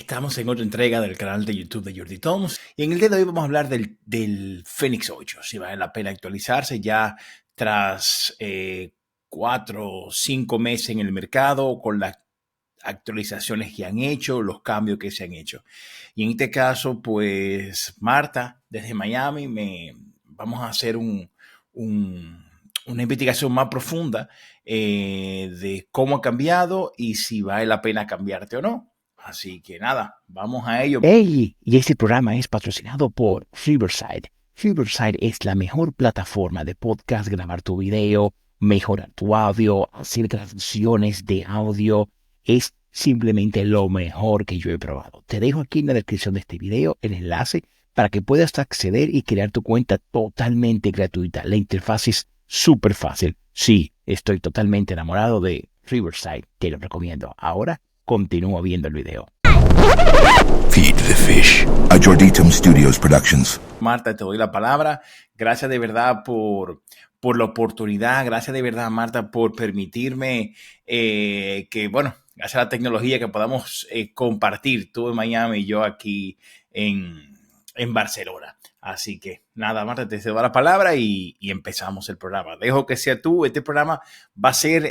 Estamos en otra entrega del canal de YouTube de Jordi Toms y en el día de hoy vamos a hablar del Fenix 8. Si vale la pena actualizarse ya tras 4 o 5 meses en el mercado con las actualizaciones que han hecho, los cambios que se han hecho. Y en este caso, pues Marta, desde Miami, vamos a hacer una investigación más profunda de cómo ha cambiado y si vale la pena cambiarte o no. Así que nada, vamos a ello. Hey, y este programa es patrocinado por Riverside. Riverside es la mejor plataforma de podcast, grabar tu video, mejorar tu audio, hacer transmisiones de audio. Es simplemente lo mejor que yo he probado. Te dejo aquí en la descripción de este video el enlace para que puedas acceder y crear tu cuenta totalmente gratuita. La interfaz es súper fácil. Sí, estoy totalmente enamorado de Riverside. Te lo recomiendo. Ahora continúo viendo el video. Feed the Fish, a Jordi Toms Studios Productions. Marta, te doy la palabra. Gracias de verdad por la oportunidad. Gracias de verdad, Marta, por permitirme gracias a la tecnología que podamos compartir tú en Miami y yo aquí en Barcelona. Así que nada, Marta, te cedo la palabra y empezamos el programa. Dejo que sea tú. Este programa va a ser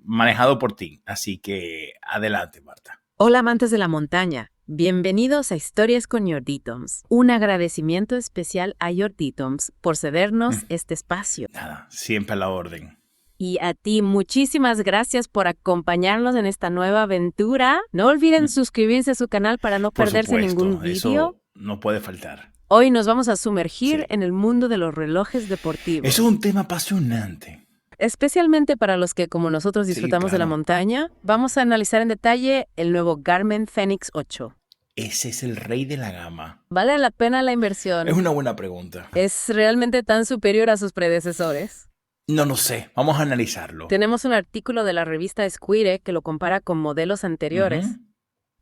manejado por ti. Así que adelante, Marta. Hola amantes de la montaña, bienvenidos a Historias con Jordi Toms. Un agradecimiento especial a Jordi Toms por cedernos este espacio. Nada, siempre a la orden. Y a ti, muchísimas gracias por acompañarnos en esta nueva aventura. No olviden suscribirse a su canal para no perderse ningún vídeo. Eso no puede faltar. Hoy nos vamos a sumergir en el mundo de los relojes deportivos. Eso es un tema apasionante. Especialmente para los que, como nosotros, disfrutamos de la montaña, vamos a analizar en detalle el nuevo Garmin Fenix 8. Ese es el rey de la gama. ¿Vale la pena la inversión? Es una buena pregunta. ¿Es realmente tan superior a sus predecesores? No lo sé. Vamos a analizarlo. Tenemos un artículo de la revista Esquire que lo compara con modelos anteriores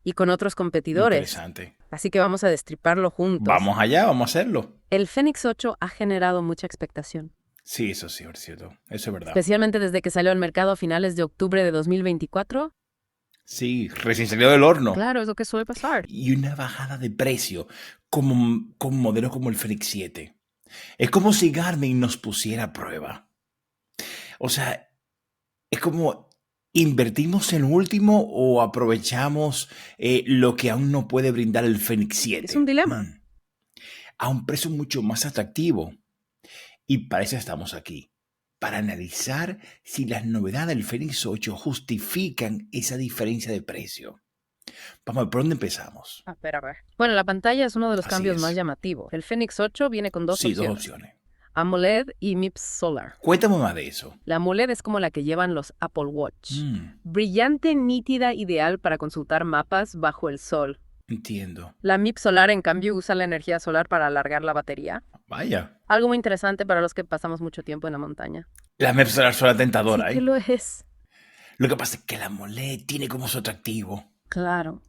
y con otros competidores. Interesante. Así que vamos a destriparlo juntos. Vamos allá, vamos a hacerlo. El Fenix 8 ha generado mucha expectación. Sí, eso sí, es cierto. Eso es verdad. Especialmente desde que salió al mercado a finales de octubre de 2024. Sí, recién salió del horno. Claro, es lo que suele pasar. Y una bajada de precio con modelos como el Fenix 7. Es como si Garmin nos pusiera a prueba. O sea, es como invertimos en último o aprovechamos lo que aún no puede brindar el Fenix 7. Es un dilema. A un precio mucho más atractivo. Y para eso estamos aquí, para analizar si las novedades del Fenix 8 justifican esa diferencia de precio. Vamos a ver, ¿por dónde empezamos? A ver. Bueno, la pantalla es uno de los Así cambios es. más llamativos. El Fenix 8 viene con dos opciones. AMOLED y MIPS Solar. Cuéntame más de eso. La AMOLED es como la que llevan los Apple Watch. Brillante, nítida, ideal para consultar mapas bajo el sol. Entiendo. La MIPS Solar, en cambio, usa la energía solar para alargar la batería. Vaya. Algo muy interesante para los que pasamos mucho tiempo en la montaña. La MIPS Solar suena tentadora, Sí que lo es. Lo que pasa es que la AMOLED tiene como su atractivo. Claro.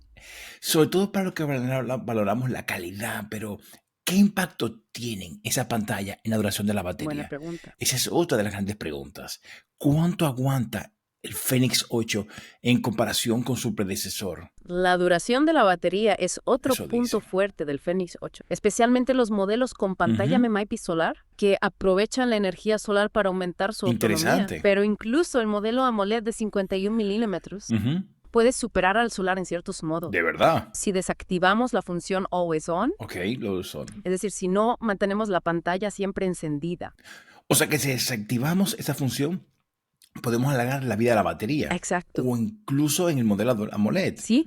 Sobre todo para los que valoramos la calidad, pero ¿qué impacto tienen esa pantalla en la duración de la batería? Buena pregunta. Esa es otra de las grandes preguntas. ¿Cuánto aguanta el Fenix 8 en comparación con su predecesor? La duración de la batería es otro punto fuerte del Fenix 8, especialmente los modelos con pantalla MIPS solar que aprovechan la energía solar para aumentar su autonomía. Pero incluso el modelo AMOLED de 51 milímetros puede superar al solar en ciertos modos. ¿De verdad? Si desactivamos la función Always On, Always On. Es decir, si no mantenemos la pantalla siempre encendida. O sea que si desactivamos esa función, podemos alargar la vida de la batería. Exacto. O incluso en el modelo AMOLED. Sí.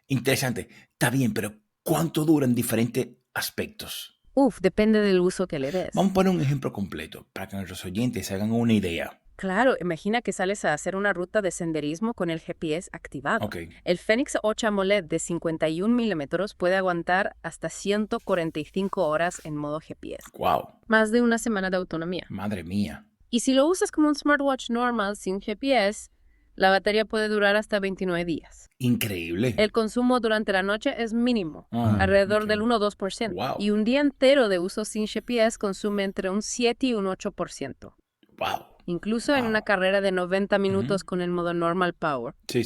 Interesante. Está bien, pero ¿cuánto dura en diferentes aspectos? Depende del uso que le des. Vamos a poner un ejemplo completo para que nuestros oyentes se hagan una idea. Claro, imagina que sales a hacer una ruta de senderismo con el GPS activado. Ok. El Fenix 8 AMOLED de 51 milímetros puede aguantar hasta 145 horas en modo GPS. Wow. Más de una semana de autonomía. Madre mía. Y si lo usas como un smartwatch normal sin GPS, la batería puede durar hasta 29 días. Increíble. El consumo durante la noche es mínimo, alrededor del 1 o 2%. Wow. Y un día entero de uso sin GPS consume entre un 7 y un 8%. Wow. Incluso en una carrera de 90 minutos con el modo Normal Power. Sí.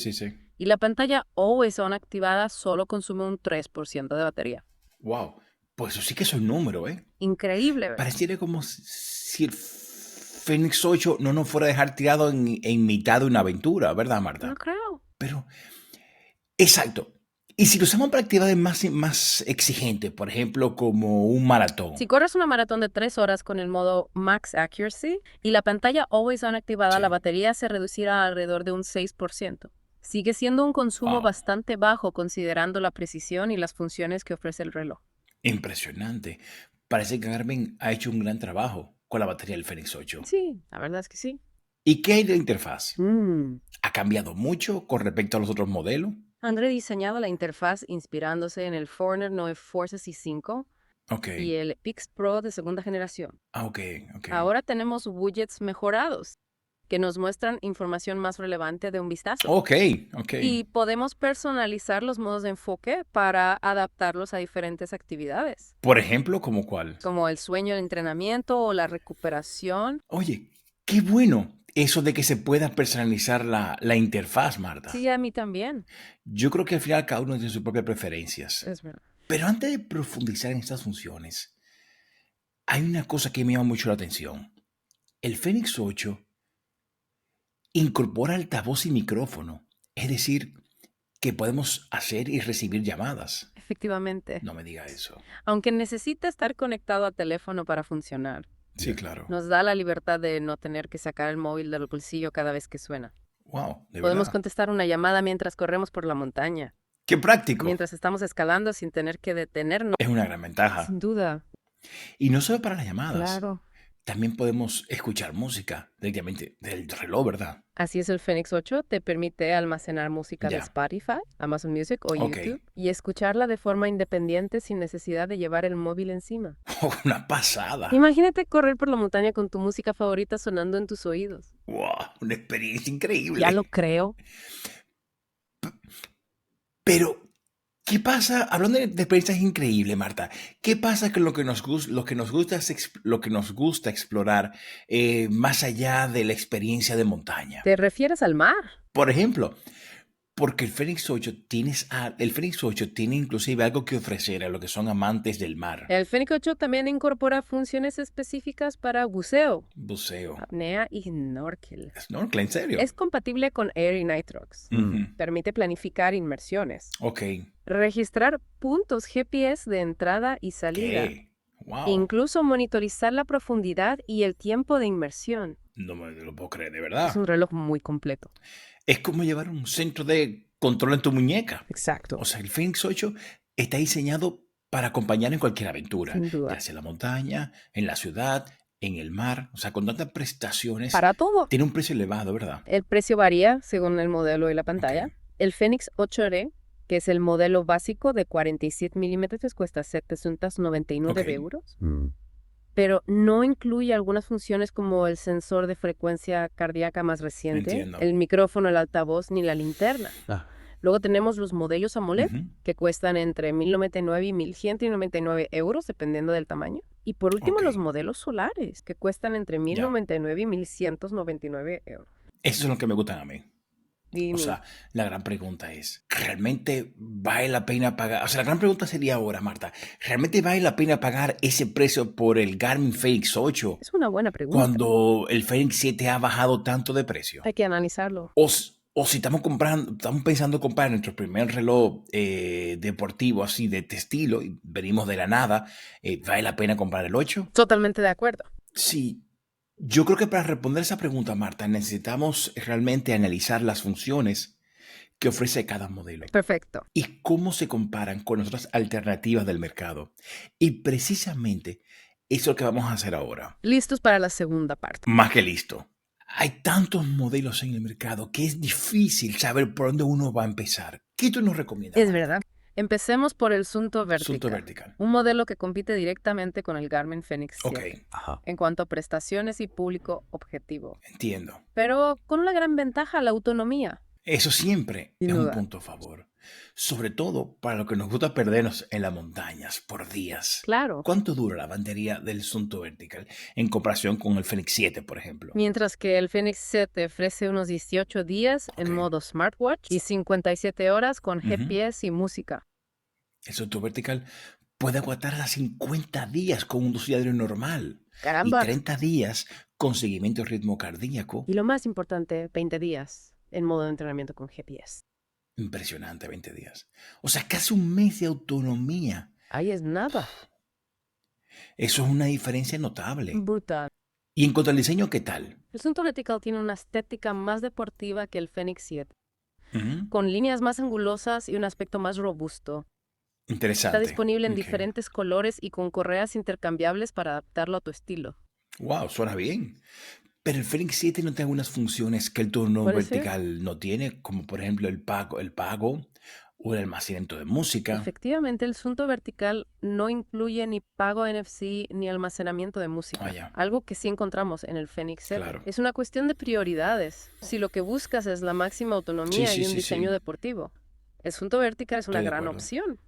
Y la pantalla Always On activada solo consume un 3% de batería. Wow, pues eso sí que es un número, ¿eh? Increíble, ¿verdad? Pareciera como si el Fenix 8 no nos fuera a dejar tirado en mitad de una aventura, ¿verdad, Marta? No creo. Pero, exacto. Y si lo usamos para actividades más exigentes, por ejemplo, como un maratón. Si corres una maratón de 3 horas con el modo Max Accuracy y la pantalla Always On activada, Sí. la batería se reducirá alrededor de un 6%. Sigue siendo un consumo Wow. bastante bajo considerando la precisión y las funciones que ofrece el reloj. Impresionante. Parece que Garmin ha hecho un gran trabajo con la batería del Fenix 8. Sí, la verdad es que sí. ¿Y qué hay de la interfaz? Mm. ¿Ha cambiado mucho con respecto a los otros modelos? Han rediseñado la interfaz inspirándose en el Forerunner 9 Force C5 Ok. y el Pix Pro de segunda generación. Ok. Ahora tenemos widgets mejorados que nos muestran información más relevante de un vistazo. Ok. Y podemos personalizar los modos de enfoque para adaptarlos a diferentes actividades, Por ejemplo, ¿como cuál? como el sueño, el entrenamiento o la recuperación. Oye, qué bueno eso de que se pueda personalizar la interfaz, Marta. Sí, a mí también. Yo creo que al final cada uno tiene sus propias preferencias. Es verdad. Pero antes de profundizar en estas funciones, hay una cosa que me llama mucho la atención. El Fenix 8 incorpora altavoz y micrófono. Es decir, que podemos hacer y recibir llamadas. Efectivamente. No me diga eso. Aunque necesita estar conectado a teléfono para funcionar, Sí, claro. nos da la libertad de no tener que sacar el móvil del bolsillo cada vez que suena. Wow, de Podemos verdad. contestar una llamada mientras corremos por la montaña, Qué práctico. mientras estamos escalando sin tener que detenernos. Es una gran ventaja. Sin duda. Y no solo para las llamadas. Claro. También podemos escuchar música directamente del reloj, ¿verdad? Así es, el Fenix 8 te permite almacenar música de Ya. Spotify, Amazon Music o Ok. YouTube y escucharla de forma independiente sin necesidad de llevar el móvil encima. Oh, una pasada. Imagínate correr por la montaña con tu música favorita sonando en tus oídos. Wow, una experiencia increíble. Ya lo creo. Pero, ¿qué pasa? Hablando de experiencias increíbles, Marta, ¿qué pasa con lo que nos gusta explorar más allá de la experiencia de montaña? ¿Te refieres al mar? Por ejemplo, porque el Fenix 8 tiene inclusive algo que ofrecer a los que son amantes del mar. El Fenix 8 también incorpora funciones específicas para buceo, Buceo. apnea y snorkel. Snorkel, ¿en serio? Es compatible con Air y Nitrox. Ujú. Permite planificar inmersiones, Ok. registrar puntos GPS de entrada y salida, ¿Qué? Wow. incluso monitorizar la profundidad y el tiempo de inmersión. No me lo puedo creer, de verdad. Es un reloj muy completo. Es como llevar un centro de control en tu muñeca. Exacto. O sea, el Fenix 8 está diseñado para acompañar en cualquier aventura. Sin duda. Ya sea en la montaña, en la ciudad, en el mar. O sea, con tantas prestaciones. Para todo. Tiene un precio elevado, ¿verdad? El precio varía según el modelo y la pantalla. Ok. El Fenix 8R, que es el modelo básico de 47 milímetros, cuesta 799 Ok. euros. Pero no incluye algunas funciones como el sensor de frecuencia cardíaca más reciente, Entiendo. el micrófono, el altavoz ni la linterna. Ah. Luego tenemos los modelos AMOLED, Ujú. que cuestan entre 1.099 y 1.199 euros, dependiendo del tamaño. Y por último, Ok. los modelos solares, que cuestan entre 1.099 y 1.199 euros. Eso es lo que me gustan a mí. Dime. O sea, la gran pregunta es, ¿realmente vale la pena pagar? O sea, la gran pregunta sería ahora, Marta, ¿realmente vale la pena pagar ese precio por el Garmin Fenix 8 Es una buena pregunta. cuando el Fenix 7 ha bajado tanto de precio? Hay que analizarlo. O si estamos pensando comprar nuestro primer reloj deportivo así de este estilo y venimos de la nada, ¿vale la pena comprar el 8? Totalmente de acuerdo. Sí. Yo creo que para responder esa pregunta, Marta, necesitamos realmente analizar las funciones que ofrece cada modelo Perfecto. y cómo se comparan con otras alternativas del mercado. Y precisamente eso es lo que vamos a hacer ahora. Listos para la segunda parte. Más que listo. Hay tantos modelos en el mercado que es difícil saber por dónde uno va a empezar. ¿Qué tú nos recomiendas? Es verdad. Empecemos por el Sunto Vertical. Sunto Vertical. Un modelo que compite directamente con el Garmin Fenix 7 Ok, Ajá. en cuanto a prestaciones y público objetivo. entiendo. Pero con una gran ventaja, la autonomía. Eso siempre Sin es un duda. punto a favor. Sobre todo para lo que nos gusta perdernos en las montañas por días. Claro. ¿Cuánto dura la batería del Sunto Vertical en comparación con el Fenix 7, por ejemplo? Mientras que el Fenix 7 ofrece unos 18 días en Ok. modo smartwatch y 57 horas con Ujú. GPS y música. El Sunto Vertical puede aguantar hasta 50 días con un dosis diario normal y Caramba. 30 días con seguimiento de ritmo cardíaco. Y lo más importante, 20 días en modo de entrenamiento con GPS. Impresionante, 20 días. O sea, casi un mes de autonomía. Ahí es nada. Eso es una diferencia notable. Brutal. Y en cuanto al diseño, ¿qué tal? El Sunto Vertical tiene una estética más deportiva que el Fenix 7, Ujú. con líneas más angulosas y un aspecto más robusto. Interesante. Está disponible en Ok. diferentes colores y con correas intercambiables para adaptarlo a tu estilo. Wow, suena bien. Pero el Fenix 7 no tiene algunas funciones que el turno ¿Puede ser? vertical no tiene, como por ejemplo el pago o el almacenamiento de música. Efectivamente, el Sunto Vertical no incluye ni pago NFC ni almacenamiento de música, Ah, ya. algo que sí encontramos en el Fenix 7. Claro. Es una cuestión de prioridades. Si lo que buscas es la máxima autonomía Sí, y un sí, diseño sí. deportivo, el Sunto Vertical es una Estoy de gran acuerdo. opción.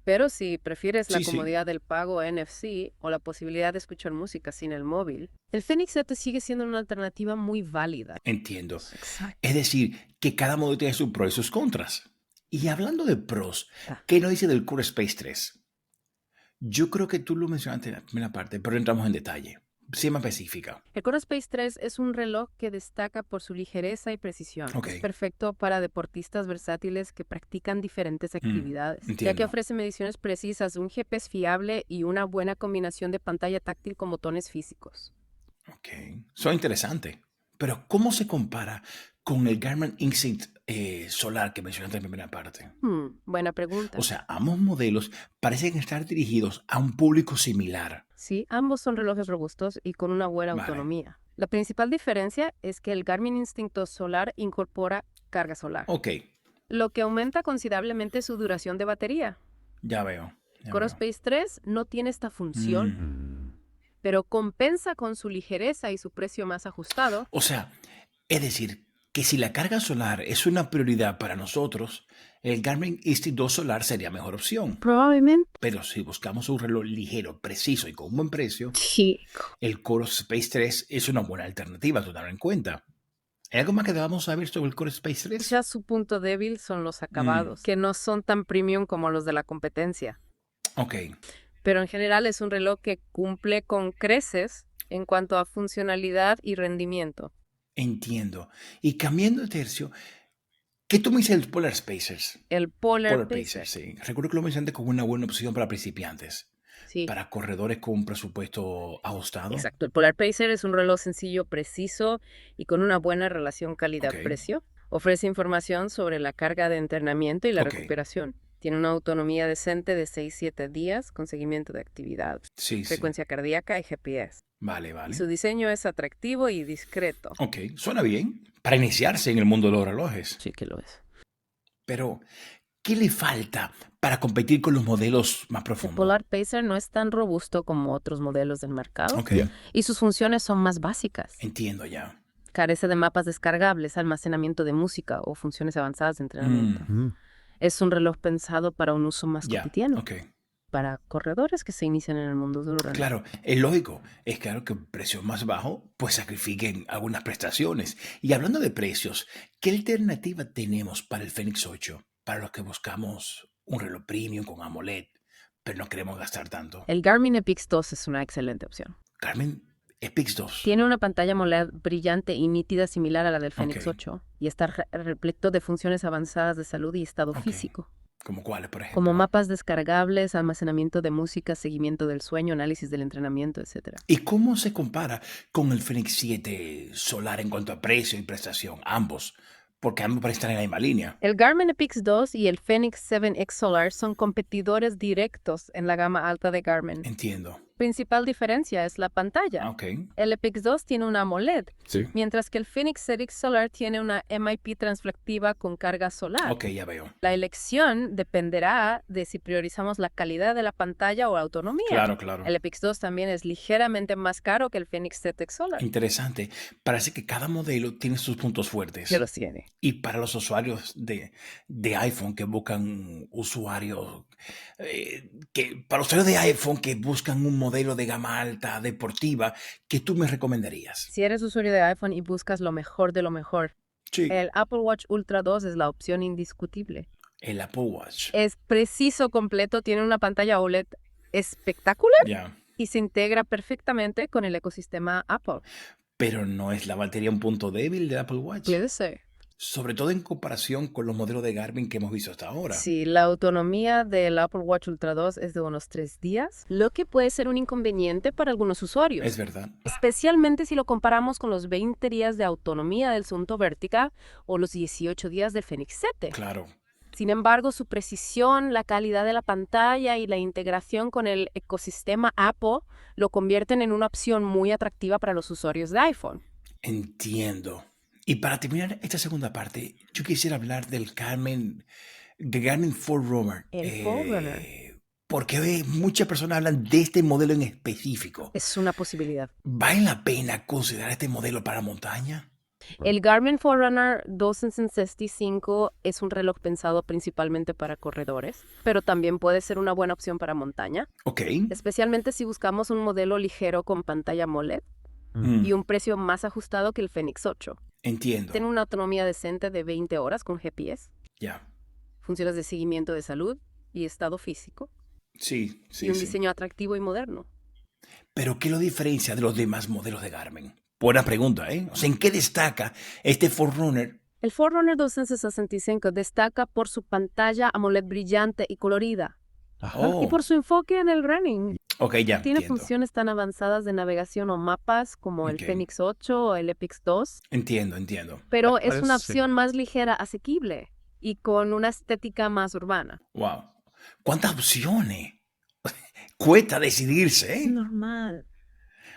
Pero si prefieres la Sí, sí. comodidad del pago NFC o la posibilidad de escuchar música sin el móvil, el Fenix 7 sigue siendo una alternativa muy válida. Entiendo. Exacto. Es decir, que cada modelo tiene sus pros y sus contras. Y hablando de pros, Ah. ¿qué nos dice del Core Space 3? Yo creo que tú lo mencionaste en la primera parte, pero entramos en detalle. Sea más específica. El Core Space 3 es un reloj que destaca por su ligereza y precisión. Ok. Es perfecto para deportistas versátiles que practican diferentes actividades, ya que entiendo. ofrece mediciones precisas, un GPS fiable y una buena combinación de pantalla táctil con botones físicos. Ok. Son interesante. Pero ¿cómo se compara con el Garmin Instinct Solar que mencionaste en la primera parte? Buena pregunta. O sea, ambos modelos parecen estar dirigidos a un público similar. Sí, ambos son relojes robustos y con una buena Vale. autonomía. La principal diferencia es que el Garmin Instinto Solar incorpora carga solar, Ok, lo que aumenta considerablemente su duración de batería. ya veo. Core Space 3 no tiene esta función, pero compensa con su ligereza y su precio más ajustado. O sea, es decir, que si la carga solar es una prioridad para nosotros, el Garmin Instinct 2 Solar sería mejor opción. Probablemente. Pero si buscamos un reloj ligero, preciso y con un buen precio, Sí. el Core Space 3 es una buena alternativa a tener en cuenta. ¿Hay algo más que debamos saber sobre el Core Space 3? Ya su punto débil son los acabados, que no son tan premium como los de la competencia. Ok, Pero en general es un reloj que cumple con creces en cuanto a funcionalidad y rendimiento. entiendo. Y cambiando de tercio, ¿qué tú me dices del Polar Spacers? El Polar Polar Pacer. Pacers, sí. Recuerdo que lo mencionaste como una buena opción para principiantes. Sí, Para corredores con un presupuesto ajustado. exacto. El Polar Pacer es un reloj sencillo, preciso y con una buena relación calidad-precio. Ofrece información sobre la carga de entrenamiento y la Ok. recuperación. Tiene una autonomía decente de 6-7 días con seguimiento de actividad, Sí, sí. frecuencia cardíaca y GPS. Vale, Y vale. su diseño es atractivo y discreto. Ok, suena bien. Para iniciarse en el mundo de los relojes. Sí que lo es. Pero, ¿qué le falta para competir con los modelos más El profundos? Polar Pacer no es tan robusto como otros modelos del mercado Ok, y sus funciones son más básicas. entiendo ya. Carece de mapas descargables, almacenamiento de música o funciones avanzadas de entrenamiento. Es un reloj pensado para un uso más Ya, cotidiano, ok. para corredores que se inician en el mundo del running. Claro, es lógico. Es claro que precio más bajo, pues sacrifiquen algunas prestaciones. Y hablando de precios, ¿qué alternativa tenemos para el Fenix 8? Para los que buscamos un reloj premium con AMOLED, pero no queremos gastar tanto. El Garmin Epix 2 es una excelente opción. Garmin Epix 2. Tiene una pantalla AMOLED brillante y nítida similar a la del Fenix Ok. 8 y está repleto de funciones avanzadas de salud y estado Ok. físico, ¿Como cuáles, por ejemplo? como mapas descargables, almacenamiento de música, seguimiento del sueño, análisis del entrenamiento, etc. ¿Y cómo se compara con el Fenix 7 Solar en cuanto a precio y prestación? Ambos, porque ambos parecen estar en la misma línea. El Garmin Epix 2 y el Fenix 7X Solar son competidores directos en la gama alta de Garmin. Entiendo. principal diferencia es la pantalla. El Epix 2 tiene una AMOLED, mientras que el Fenix ZX Solar tiene una MIP transflectiva con carga solar. Ya veo. La elección dependerá de si priorizamos la calidad de la pantalla o la autonomía. Claro. El Epix 2 también es ligeramente más caro que el Fenix ZX Solar. Interesante. Parece que cada modelo tiene sus puntos fuertes. Que los tiene. Y para los usuarios de iPhone que buscan para los usuarios de iPhone que buscan un modelo de gama alta deportiva, ¿qué tú me recomendarías? Si eres usuario de iPhone y buscas lo mejor de lo mejor, el Apple Watch Ultra 2 es la opción indiscutible. El Apple Watch. Es preciso, completo, tiene una pantalla OLED espectacular y se integra perfectamente con el ecosistema Apple. Pero no es la batería un punto débil del Apple Watch. Puede ser. Sobre todo en comparación con los modelos de Garmin que hemos visto hasta ahora. Sí, la autonomía del Apple Watch Ultra 2 es de unos 3 días, lo que puede ser un inconveniente para algunos usuarios. Es verdad. Especialmente si lo comparamos con los 20 días de autonomía del Suunto Vertica o los 18 días del Fenix 7. Claro. Sin embargo, su precisión, la calidad de la pantalla y la integración con el ecosistema Apple lo convierten en una opción muy atractiva para los usuarios de iPhone. Entiendo. Y para terminar esta segunda parte, yo quisiera hablar del Garmin Forerunner. El Forerunner. Porque muchas personas hablan de este modelo en específico. Es una posibilidad. ¿Vale la pena considerar este modelo para montaña? El Garmin Forerunner 265 es un reloj pensado principalmente para corredores, pero también puede ser una buena opción para montaña. Especialmente si buscamos un modelo ligero con pantalla AMOLED y un precio más ajustado que el Fenix 8. Entiendo. Tiene una autonomía decente de 20 horas con GPS. Funciones de seguimiento de salud y estado físico. Sí. Y un diseño atractivo y moderno. ¿Pero qué lo diferencia de los demás modelos de Garmin? Buena pregunta, ¿eh? O sea, ¿en qué destaca este Forerunner? El Forerunner 265 destaca por su pantalla AMOLED brillante y colorida. Y por su enfoque en el running. Tiene funciones tan avanzadas de navegación o mapas como el Fenix 8 o el Epix 2. Entiendo. Pero es una opción más ligera, asequible y con una estética más urbana. ¡Wow! ¿Cuántas opciones? Cuesta decidirse, ¿eh? Es normal.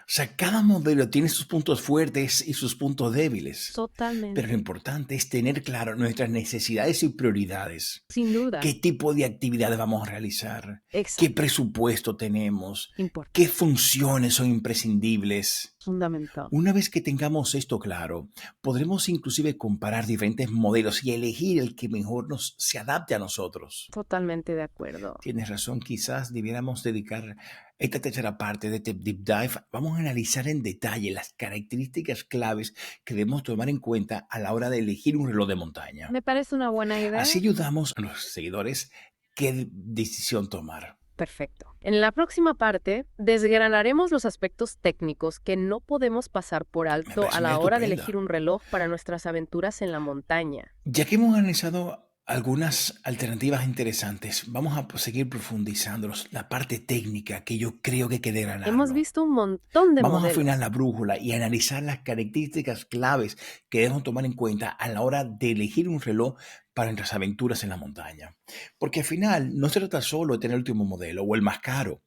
O sea, cada modelo tiene sus puntos fuertes y sus puntos débiles. Totalmente. Pero lo importante es tener claro nuestras necesidades y prioridades. Sin duda. ¿Qué tipo de actividades vamos a realizar? Exacto. ¿Qué presupuesto tenemos? Importante. ¿Qué funciones son imprescindibles? Fundamental. Una vez que tengamos esto claro, podremos inclusive comparar diferentes modelos y elegir el que mejor se adapte a nosotros. Totalmente de acuerdo. Tienes razón, quizás debiéramos dedicar esta tercera parte de este Deep Dive. Vamos a analizar en detalle las características claves que debemos tomar en cuenta a la hora de elegir un reloj de montaña. Me parece una buena idea. Así ayudamos a los seguidores qué decisión tomar. Perfecto. En la próxima parte, desgranaremos los aspectos técnicos que no podemos pasar por alto a la hora de elegir un reloj para nuestras aventuras en la montaña. Ya que hemos analizado algunas alternativas interesantes, vamos a seguir profundizando la parte técnica que yo creo que hay que desgranarlo. Hemos visto un montón de modelos. Vamos a afinar la brújula y analizar las características claves que debemos tomar en cuenta a la hora de elegir un reloj para nuestras aventuras en la montaña. Porque al final no se trata solo de tener el último modelo o el más caro,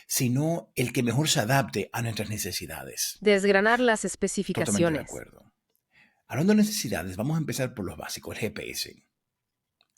sino el que mejor se adapte a nuestras necesidades. Desgranar las especificaciones. Totalmente de acuerdo. Hablando de necesidades, vamos a empezar por los básicos, el GPS.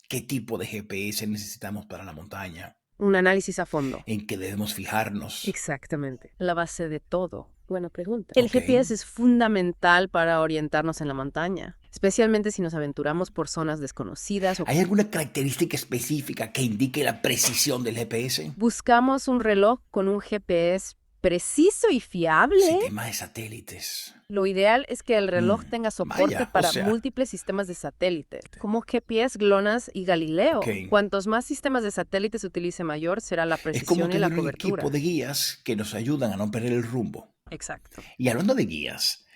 ¿Qué tipo de GPS necesitamos para la montaña? Un análisis a fondo. ¿En qué debemos fijarnos? Exactamente. La base de todo. Buena pregunta. El GPS es fundamental para orientarnos en la montaña, especialmente si nos aventuramos por zonas desconocidas. ¿Hay alguna característica específica que indique la precisión del GPS? Buscamos un reloj con un GPS preciso y fiable. Sistema de satélites. Lo ideal es que el reloj tenga soporte para múltiples sistemas de satélites, como GPS, GLONASS y Galileo. Cuantos más sistemas de satélites se utilice, mayor será la precisión y la cobertura. Es como tener un equipo de guías que nos ayudan a no perder el rumbo. Exacto. Y hablando de guías,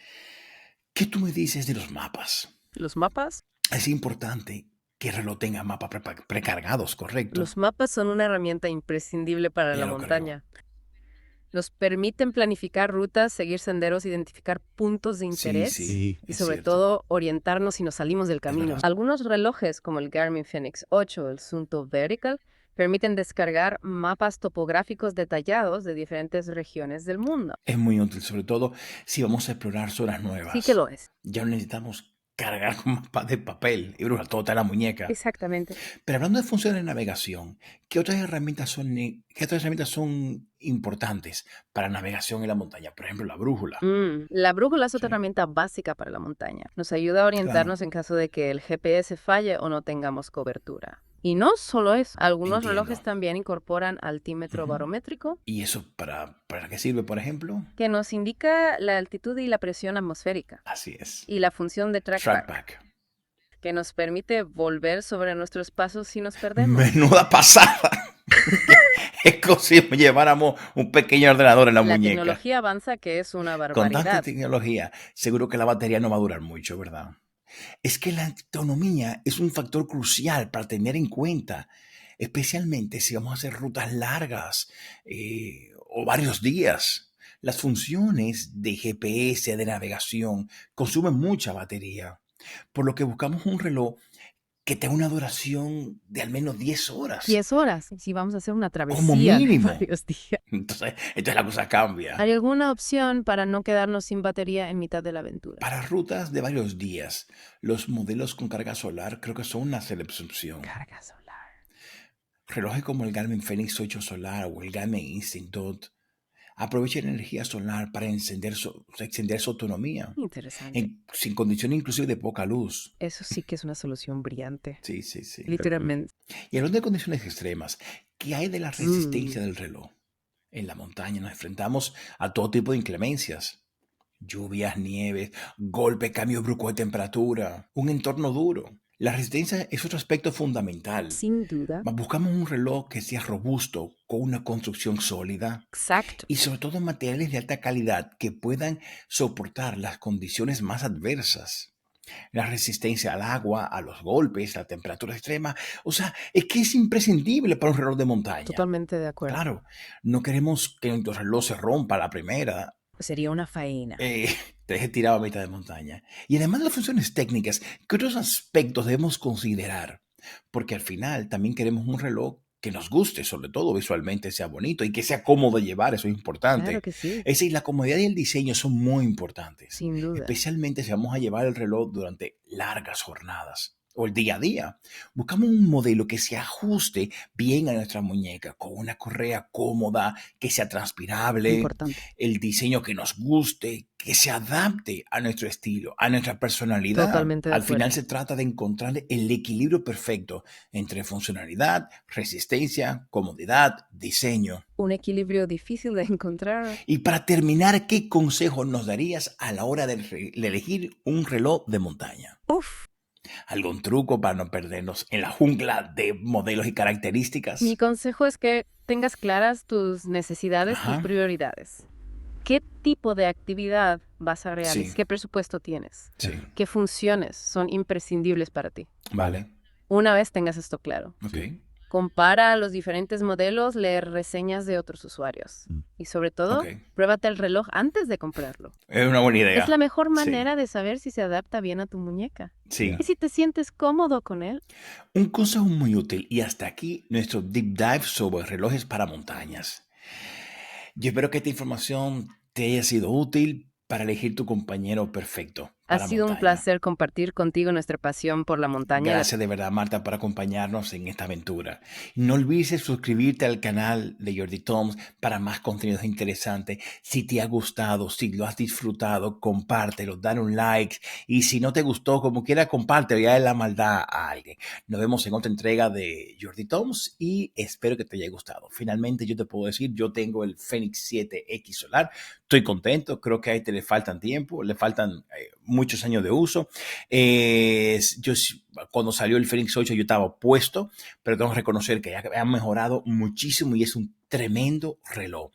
¿qué tú me dices de los mapas? ¿Los mapas? Es importante que el reloj tenga mapas precargados, ¿correcto? Los mapas son una herramienta imprescindible para la montaña. Nos permiten planificar rutas, seguir senderos, identificar puntos de interés y sobre todo orientarnos si nos salimos del camino. Algunos relojes como el Garmin Fenix 8 o el Suunto Vertical Permiten descargar mapas topográficos detallados de diferentes regiones del mundo. Es muy útil, sobre todo si vamos a explorar zonas nuevas. Sí que lo es. Ya no necesitamos cargar con mapas de papel y bruja, todo está en la muñeca. Exactamente. Pero hablando de funciones de navegación, ¿qué otras herramientas son importantes para navegación en la montaña? Por ejemplo, la brújula. La brújula es otra Sí. herramienta básica para la montaña. Nos ayuda a orientarnos en caso de que el GPS falle o no tengamos cobertura. Y no solo eso, algunos Entiendo. relojes también incorporan altímetro barométrico, ¿Y eso para qué sirve, por ejemplo? que nos indica la altitud y la presión atmosférica. Así es. Y la función de trackback, Trackback. que nos permite volver sobre nuestros pasos si nos perdemos. Menuda pasada. Es como si lleváramos un pequeño ordenador en la La muñeca. tecnología avanza, que es una Con tanta barbaridad. tecnología, seguro que la batería no va a durar mucho, ¿verdad? Es que la autonomía es un factor crucial para tener en cuenta, especialmente si vamos a hacer rutas largas o varios días. Las funciones de GPS, de navegación, consumen mucha batería, por lo que buscamos un reloj que tenga una duración de al menos 10 horas. 10 horas, si vamos a hacer una Como travesía de mínimo. varios días. Entonces la cosa cambia. ¿Hay alguna opción para no quedarnos sin batería en mitad de la aventura? Para rutas de varios días, los modelos con carga solar creo que son una excepción. Carga solar. Relojes como el Garmin Fenix 8 Solar o el Garmin Instinct Dot aprovechan energía solar para extender su autonomía, Interesante. sin condiciones inclusive de poca luz. Eso sí que es una solución brillante. Sí, sí, sí. Literalmente. Y hablando de condiciones extremas, ¿qué hay de la resistencia del reloj? En la montaña nos enfrentamos a todo tipo de inclemencias. Lluvias, nieves, golpe, cambio brusco de temperatura, un entorno duro. La resistencia es otro aspecto fundamental. Sin duda. Buscamos un reloj que sea robusto, con una construcción sólida Exacto. y sobre todo materiales de alta calidad que puedan soportar las condiciones más adversas. La resistencia al agua, a los golpes, la temperatura extrema. O sea, es que es imprescindible para un reloj de montaña. Totalmente de acuerdo. Claro, no queremos que nuestro reloj se rompa a la primera. Sería una faena. Te deje tirado a mitad de montaña. Y además de las funciones técnicas, ¿qué otros aspectos debemos considerar? Porque al final también queremos un reloj que nos guste, sobre todo visualmente sea bonito y que sea cómodo de llevar, eso es importante. Claro que sí. Es decir, la comodidad y el diseño son muy importantes. Sin duda. Especialmente si vamos a llevar el reloj durante largas jornadas o el día a día. Buscamos un modelo que se ajuste bien a nuestra muñeca, con una correa cómoda, que sea transpirable, Importante. el diseño que nos guste, que se adapte a nuestro estilo, a nuestra personalidad. Totalmente de Al final acuerdo. se trata de encontrar el equilibrio perfecto entre funcionalidad, resistencia, comodidad, diseño. Un equilibrio difícil de encontrar. Y para terminar, ¿qué consejo nos darías a la hora de elegir un reloj de montaña? Uf. ¿Algún truco para no perdernos en la jungla de modelos y características? Mi consejo es que tengas claras tus necesidades Ajá. y prioridades. ¿Qué tipo de actividad vas a realizar? Sí. ¿Qué presupuesto tienes? Sí. ¿Qué funciones son imprescindibles para ti? Vale. Una vez tengas esto claro, Ok. compara los diferentes modelos, lee reseñas de otros usuarios. Y sobre todo, Ok. pruébate el reloj antes de comprarlo. Es una buena idea. Es la mejor Sí. manera de saber si se adapta bien a tu muñeca. Sí. Y si te sientes cómodo con él. Un consejo muy útil y hasta aquí nuestro deep dive sobre relojes para montañas. Yo espero que esta información te haya sido útil para elegir tu compañero perfecto. Ha para sido un montaña. placer compartir contigo nuestra pasión por la montaña. Gracias de verdad, Marta, por acompañarnos en esta aventura. No olvides suscribirte al canal de Jordi Toms para más contenidos interesantes. Si te ha gustado, si lo has disfrutado, compártelo, dale un like. Y si no te gustó, como quiera, compártelo y dale la maldad a alguien. Nos vemos en otra entrega de Jordi Toms y espero que te haya gustado. Finalmente, yo te puedo decir, yo tengo el Fenix 7X Solar. Estoy contento, creo que a este le faltan tiempo, le faltan muchos años de uso. Cuando salió el Fenix 8 yo estaba puesto, pero tengo que reconocer que ha mejorado muchísimo y es un tremendo reloj.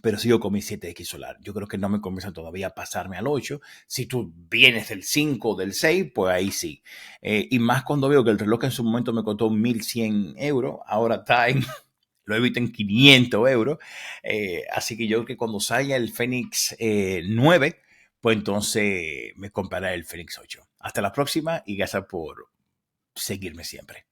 Pero sigo con mi 7X Solar. Yo creo que no me convence todavía pasarme al 8. Si tú vienes del 5 o del 6, pues ahí sí. Y más cuando veo que el reloj en su momento me costó 1.100 euros, ahora está en... Lo he visto en 500 euros. Así que yo creo que cuando salga el Fenix 9, pues entonces me compraré el Fenix 8. Hasta la próxima y gracias por seguirme siempre.